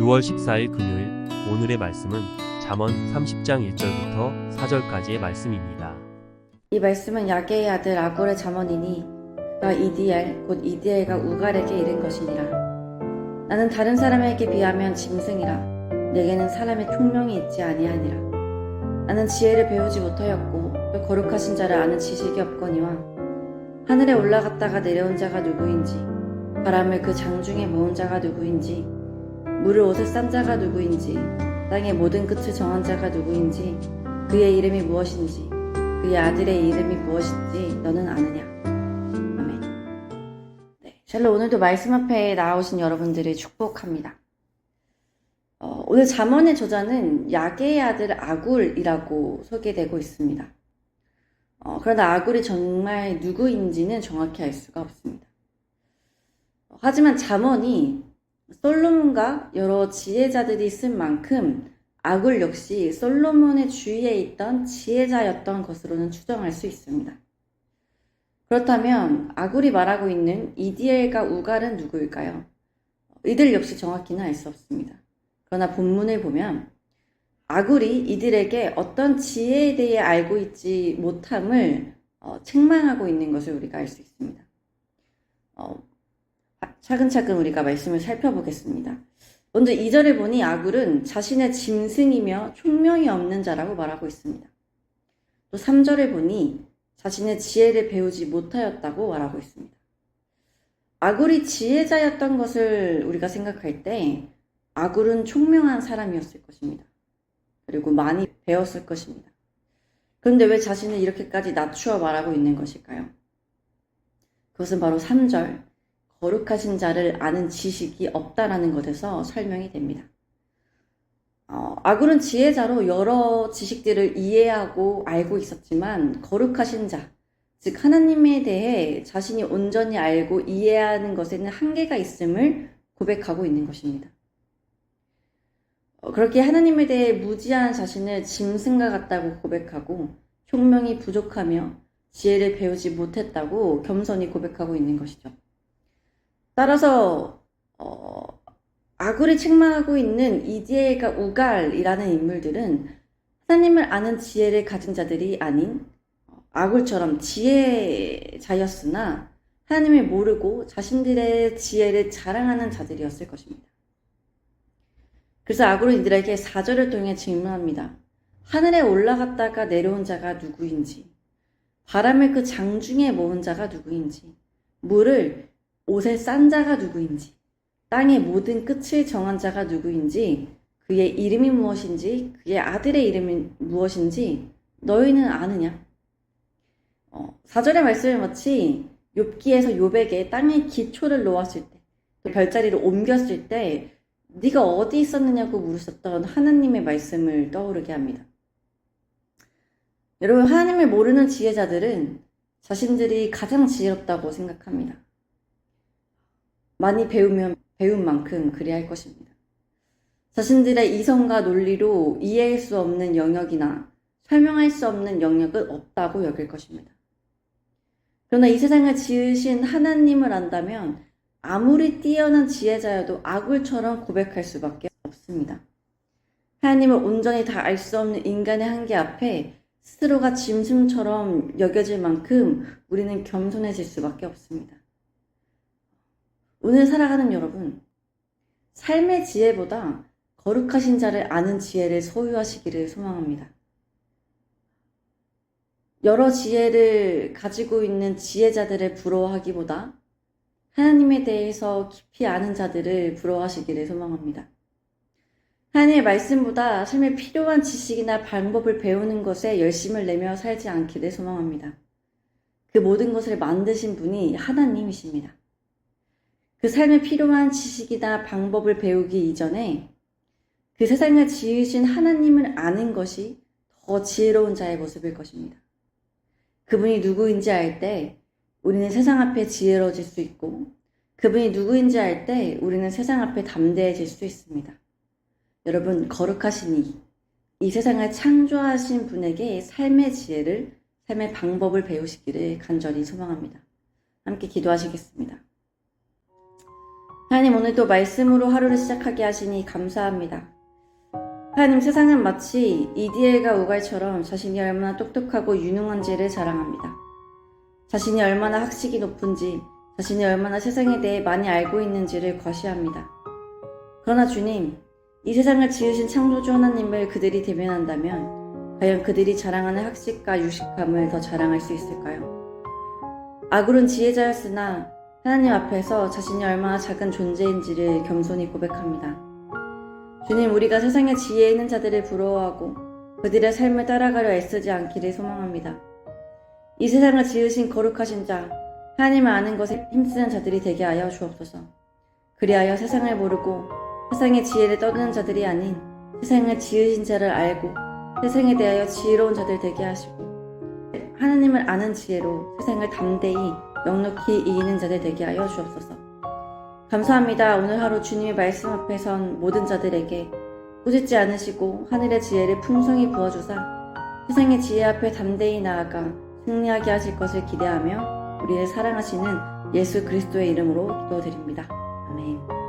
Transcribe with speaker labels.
Speaker 1: 6월 14일 금요일 오늘의 말씀은 잠언 30장 1절부터 4절까지의 말씀입니다.
Speaker 2: 이 말씀은 야게의 아들 아굴의 잠언이니 그가 이디엘 곧 이디엘과 우갈에게 이른 것이니라. 나는 다른 사람에게 비하면 짐승이라. 내게는 사람의 총명이 있지 아니하니라. 나는 지혜를 배우지 못하였고 또 거룩하신 자를 아는 지식이 없거니와 하늘에 올라갔다가 내려온 자가 누구인지 바람을 그 장중에 모은 자가 누구인지 물을 옷에 싼 자가 누구인지 땅의 모든 끝을 정한 자가 누구인지 그의 이름이 무엇인지 그의 아들의 이름이 무엇인지 너는 아느냐. 아멘. 네, 샬롬. 오늘도 말씀 앞에 나오신 여러분들을 축복합니다. 오늘 잠언의 저자는 야게의 아들 아굴이라고 소개되고 있습니다. 그러나 아굴이 정말 누구인지는 정확히 알 수가 없습니다. 하지만 잠언이 솔로몬과 여러 지혜자들이 쓴 만큼 아굴 역시 솔로몬의 주위에 있던 지혜자였던 것으로는 추정할 수 있습니다. 그렇다면 아굴이 말하고 있는 이디엘과 우갈은 누구일까요? 이들 역시 정확히는 알 수 없습니다. 그러나 본문을 보면 아굴이 이들에게 어떤 지혜에 대해 알고 있지 못함을 책망하고 있는 것을 우리가 알 수 있습니다. 차근차근 우리가 말씀을 살펴보겠습니다. 먼저 2절을 보니 아굴은 자신의 짐승이며 총명이 없는 자라고 말하고 있습니다. 또 3절을 보니 자신의 지혜를 배우지 못하였다고 말하고 있습니다. 아굴이 지혜자였던 것을 우리가 생각할 때 아굴은 총명한 사람이었을 것입니다. 그리고 많이 배웠을 것입니다. 그런데 왜 자신을 이렇게까지 낮추어 말하고 있는 것일까요? 그것은 바로 3절 거룩하신 자를 아는 지식이 없다라는 것에서 설명이 됩니다. 아굴은 지혜자로 여러 지식들을 이해하고 알고 있었지만 거룩하신 자, 즉 하나님에 대해 자신이 온전히 알고 이해하는 것에는 한계가 있음을 고백하고 있는 것입니다. 그렇게 하나님에 대해 무지한 자신을 짐승과 같다고 고백하고 총명이 부족하며 지혜를 배우지 못했다고 겸손히 고백하고 있는 것이죠. 따라서 아굴이 책망하고 있는 이디엘과 우갈이라는 인물들은 하나님을 아는 지혜를 가진 자들이 아닌 아굴처럼 지혜자였으나 하나님을 모르고 자신들의 지혜를 자랑하는 자들이었을 것입니다. 그래서 아굴은 이들에게 4절을 통해 질문합니다. 하늘에 올라갔다가 내려온 자가 누구인지, 바람을 그 장중에 모은 자가 누구인지, 물을 옷에 싼 자가 누구인지, 땅의 모든 끝을 정한 자가 누구인지, 그의 이름이 무엇인지, 그의 아들의 이름이 무엇인지 너희는 아느냐? 4절의 말씀을 마치 욥기에서 욥에게 땅의 기초를 놓았을 때, 또 별자리를 옮겼을 때 네가 어디 있었느냐고 물으셨던 하나님의 말씀을 떠오르게 합니다. 여러분, 하나님을 모르는 지혜자들은 자신들이 가장 지혜롭다고 생각합니다. 많이 배우면 배운 만큼 그리 할 것입니다. 자신들의 이성과 논리로 이해할 수 없는 영역이나 설명할 수 없는 영역은 없다고 여길 것입니다. 그러나 이 세상을 지으신 하나님을 안다면 아무리 뛰어난 지혜자여도 아굴처럼 고백할 수밖에 없습니다. 하나님을 온전히 다 알 수 없는 인간의 한계 앞에 스스로가 짐승처럼 여겨질 만큼 우리는 겸손해질 수밖에 없습니다. 오늘 살아가는 여러분, 삶의 지혜보다 거룩하신 자를 아는 지혜를 소유하시기를 소망합니다. 여러 지혜를 가지고 있는 지혜자들을 부러워하기보다 하나님에 대해서 깊이 아는 자들을 부러워하시기를 소망합니다. 하나님의 말씀보다 삶에 필요한 지식이나 방법을 배우는 것에 열심을 내며 살지 않기를 소망합니다. 그 모든 것을 만드신 분이 하나님이십니다. 그 삶에 필요한 지식이나 방법을 배우기 이전에 그 세상을 지으신 하나님을 아는 것이 더 지혜로운 자의 모습일 것입니다. 그분이 누구인지 알 때 우리는 세상 앞에 지혜로워질 수 있고 그분이 누구인지 알 때 우리는 세상 앞에 담대해질 수 있습니다. 여러분, 거룩하신 이 세상을 창조하신 분에게 삶의 지혜를, 삶의 방법을 배우시기를 간절히 소망합니다. 함께 기도하시겠습니다. 하나님, 오늘도 말씀으로 하루를 시작하게 하시니 감사합니다. 하나님, 세상은 마치 이디엘과 우갈처럼 자신이 얼마나 똑똑하고 유능한지를 자랑합니다. 자신이 얼마나 학식이 높은지, 자신이 얼마나 세상에 대해 많이 알고 있는지를 과시합니다. 그러나 주님, 이 세상을 지으신 창조주 하나님을 그들이 대면한다면 과연 그들이 자랑하는 학식과 유식함을 더 자랑할 수 있을까요? 아굴은 지혜자였으나 하나님 앞에서 자신이 얼마나 작은 존재인지를 겸손히 고백합니다. 주님, 우리가 세상의 지혜 있는 자들을 부러워하고 그들의 삶을 따라가려 애쓰지 않기를 소망합니다. 이 세상을 지으신 거룩하신 자, 하나님을 아는 것에 힘쓰는 자들이 되게 하여 주옵소서. 그리하여 세상을 모르고 세상의 지혜를 떠드는 자들이 아닌 세상을 지으신 자를 알고 세상에 대하여 지혜로운 자들 되게 하시고 하나님을 아는 지혜로 세상을 담대히 넉넉히 이기는 자들 되게 하여 주옵소서. 감사합니다. 오늘 하루 주님의 말씀 앞에 선 모든 자들에게 꾸짖지 않으시고 하늘의 지혜를 풍성히 부어주사 세상의 지혜 앞에 담대히 나아가 승리하게 하실 것을 기대하며 우리를 사랑하시는 예수 그리스도의 이름으로 기도드립니다. 아멘.